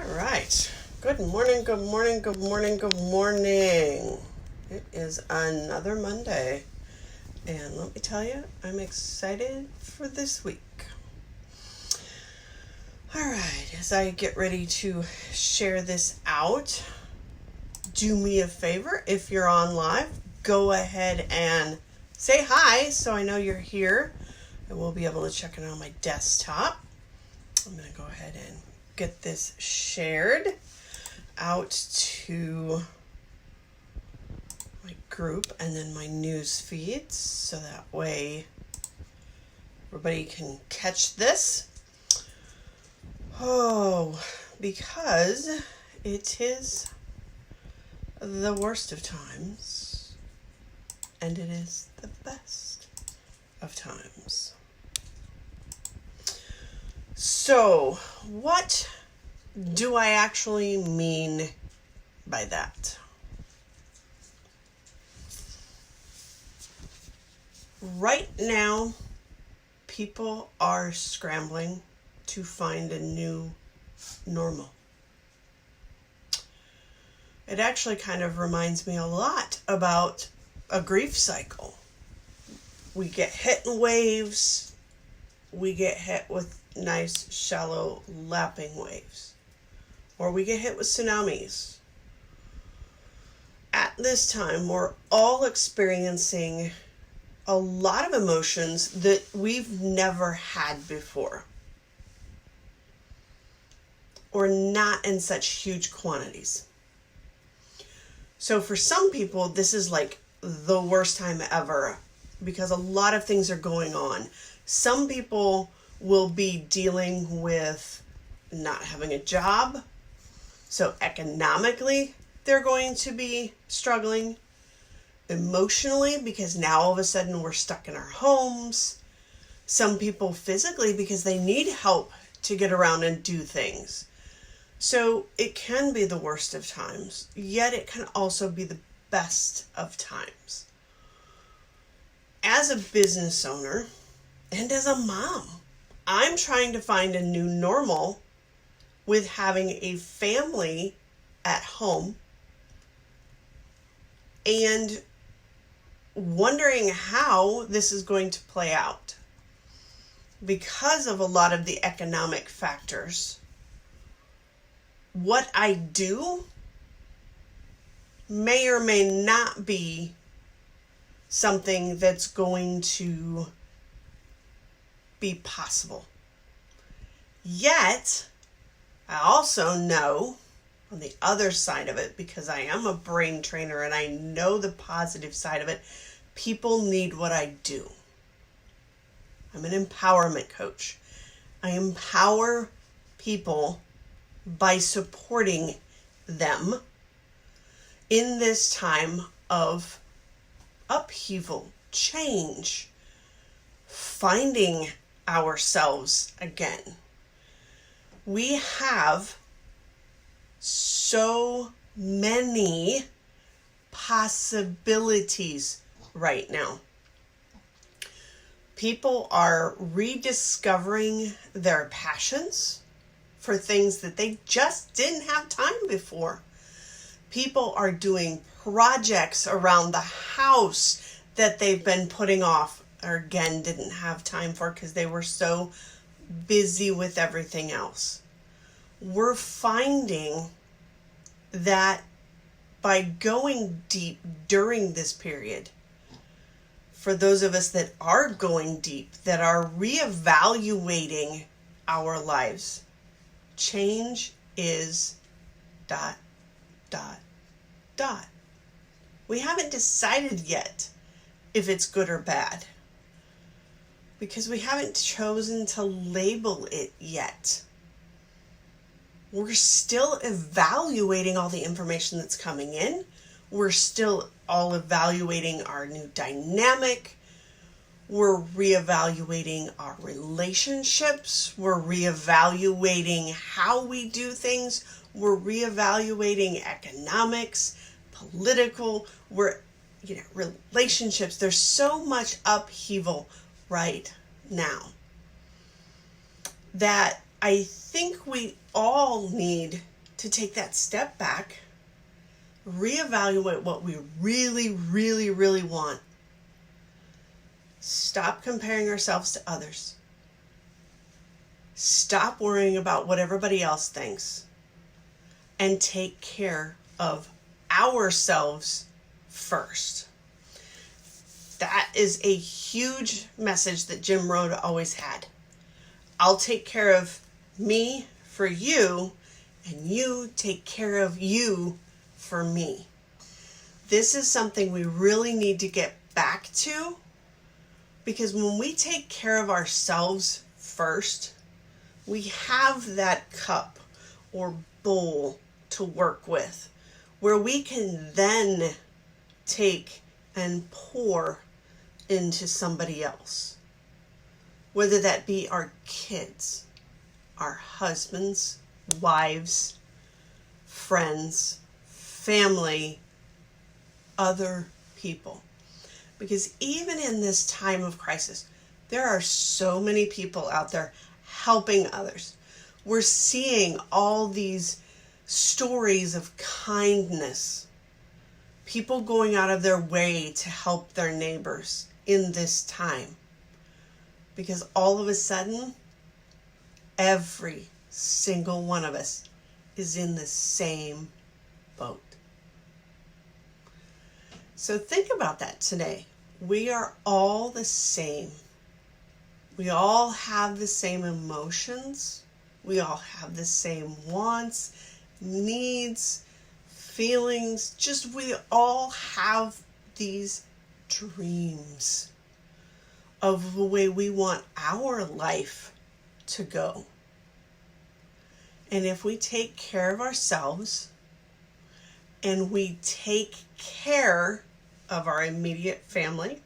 All right. Good morning, good morning, good morning, good morning. It is another Monday. And let me tell you, I'm excited for this week. All right, as I get ready to share this out, do me a favor. If you're on live, go ahead and say hi so I know you're here. And we'll be able to check it on my desktop. I'm going to go ahead and get this shared out to my group and then my news feeds so that way everybody can catch this. Oh, because it is the worst of times and it is the best of times. So, what do I actually mean by that? Right now, people are scrambling to find a new normal. It actually kind of reminds me a lot about a grief cycle. We get hit in waves. We get hit with nice, shallow, lapping waves. Or we get hit with tsunamis. At this time, we're all experiencing a lot of emotions that we've never had before. Or not in such huge quantities. So for some people, this is like the worst time ever because a lot of things are going on. Some people will be dealing with not having a job. So economically, they're going to be struggling. Emotionally, because now all of a sudden we're stuck in our homes. Some people physically because they need help to get around and do things. So it can be the worst of times, yet it can also be the best of times. As a business owner and as a mom, I'm trying to find a new normal with having a family at home and wondering how this is going to play out because of a lot of the economic factors. What I do may or may not be something that's going to be possible. Yet, I also know on the other side of it, because I am a brain trainer and I know the positive side of it, people need what I do. I'm an empowerment coach. I empower people by supporting them in this time of upheaval, change, finding ourselves again. We have so many possibilities right now. People are rediscovering their passions for things that they just didn't have time before. People are doing projects around the house that they've been putting off or again didn't have time for because they were so busy with everything else. We're finding that by going deep during this period, for those of us that are going deep, that are reevaluating our lives, change is ... We haven't decided yet if it's good or bad because we haven't chosen to label it yet. We're still evaluating all the information that's coming in. We're still all evaluating our new dynamic. We're reevaluating our relationships. We're reevaluating how we do things. We're reevaluating economics, political, relationships. There's so much upheaval right now that I think we all need to take that step back, reevaluate what we really, really, really want. Stop comparing ourselves to others. Stop worrying about what everybody else thinks. And take care of ourselves first. That is a huge message that Jim Rohn always had. I'll take care of me for you, and you take care of you for me. This is something we really need to get back to, because when we take care of ourselves first, we have that cup or bowl to work with, where we can then take and pour into somebody else. Whether that be our kids, our husbands, wives, friends, family, other people. Because even in this time of crisis, there are so many people out there helping others. We're seeing all these stories of kindness. People going out of their way to help their neighbors in this time. Because all of a sudden, every single one of us is in the same boat. So think about that today. We are all the same. We all have the same emotions. We all have the same wants, needs, feelings. Just we all have these dreams of the way we want our life to go. And if we take care of ourselves and we take care of our immediate family,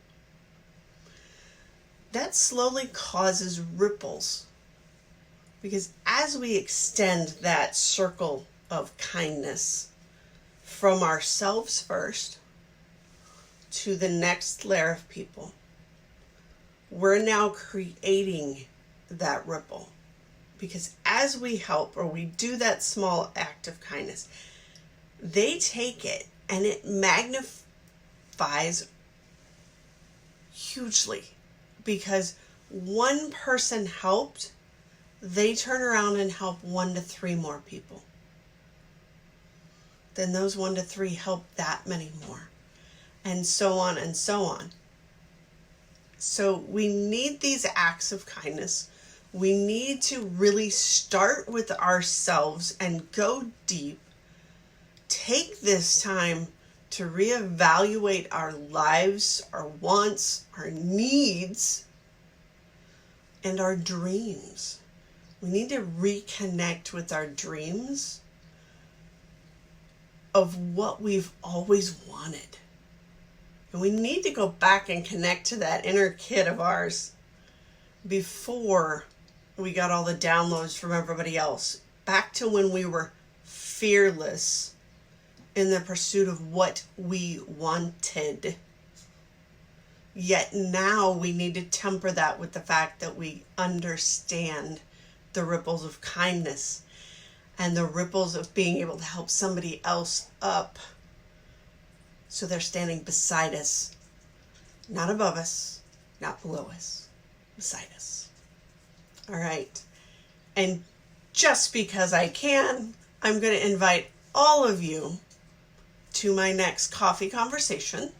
that slowly causes ripples. Because as we extend that circle of kindness from ourselves first to the next layer of people, we're now creating that ripple. Because as we help or we do that small act of kindness, they take it and it magnifies hugely. Because one person helped, they turn around and help 1 to 3 more people. Then those 1 to 3 help that many more. And so on and so on. So we need these acts of kindness. We need to really start with ourselves and go deep. Take this time to reevaluate our lives, our wants, our needs, and our dreams. We need to reconnect with our dreams of what we've always wanted. And we need to go back and connect to that inner kid of ours before we got all the downloads from everybody else. Back to when we were fearless in the pursuit of what we wanted. Yet now we need to temper that with the fact that we understand the ripples of kindness and the ripples of being able to help somebody else up. So they're standing beside us, not above us, not below us, beside us. All right. And just because I can, I'm going to invite all of you to my next coffee conversation,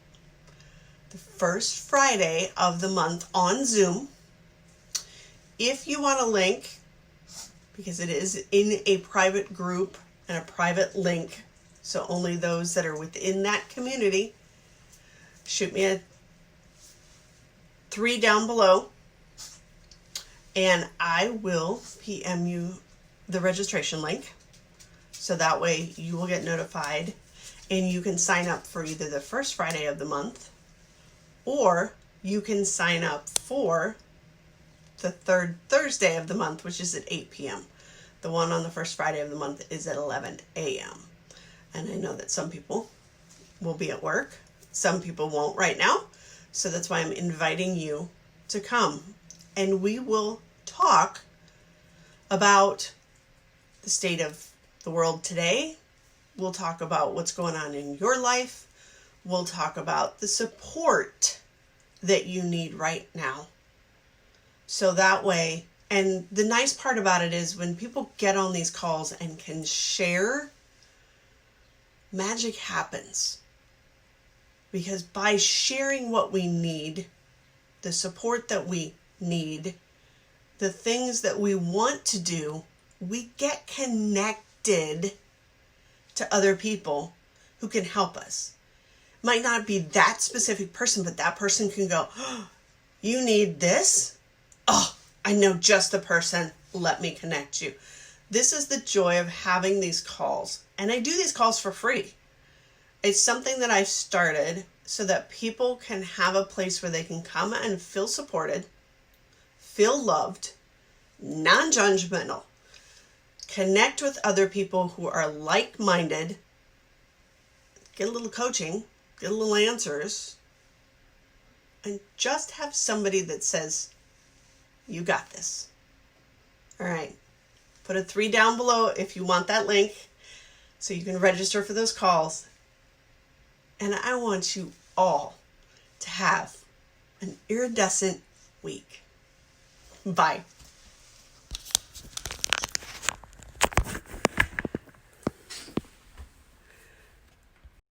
the first Friday of the month on Zoom. If you want a link, because it is in a private group and a private link, so only those that are within that community, shoot me a 3 down below, and I will PM you the registration link, so that way you will get notified, and you can sign up for either the first Friday of the month, or you can sign up for the third Thursday of the month, which is at 8 p.m. The one on the first Friday of the month is at 11 a.m. And I know that some people will be at work. Some people won't right now. So that's why I'm inviting you to come. And we will talk about the state of the world today. We'll talk about what's going on in your life. We'll talk about the support that you need right now. So that way, and the nice part about it is when people get on these calls and can share, magic happens. Because by sharing what we need, the support that we need, the things that we want to do, we get connected to other people who can help us. Might not be that specific person, but that person can go, oh, you need this? Oh, I know just the person. Let me connect you. This is the joy of having these calls. And I do these calls for free. It's something that I've started so that people can have a place where they can come and feel supported, feel loved, non-judgmental, connect with other people who are like-minded, get a little coaching, get a little answers, and just have somebody that says, you got this. All right. Put a 3 down below if you want that link so you can register for those calls. And I want you all to have an iridescent week. Bye.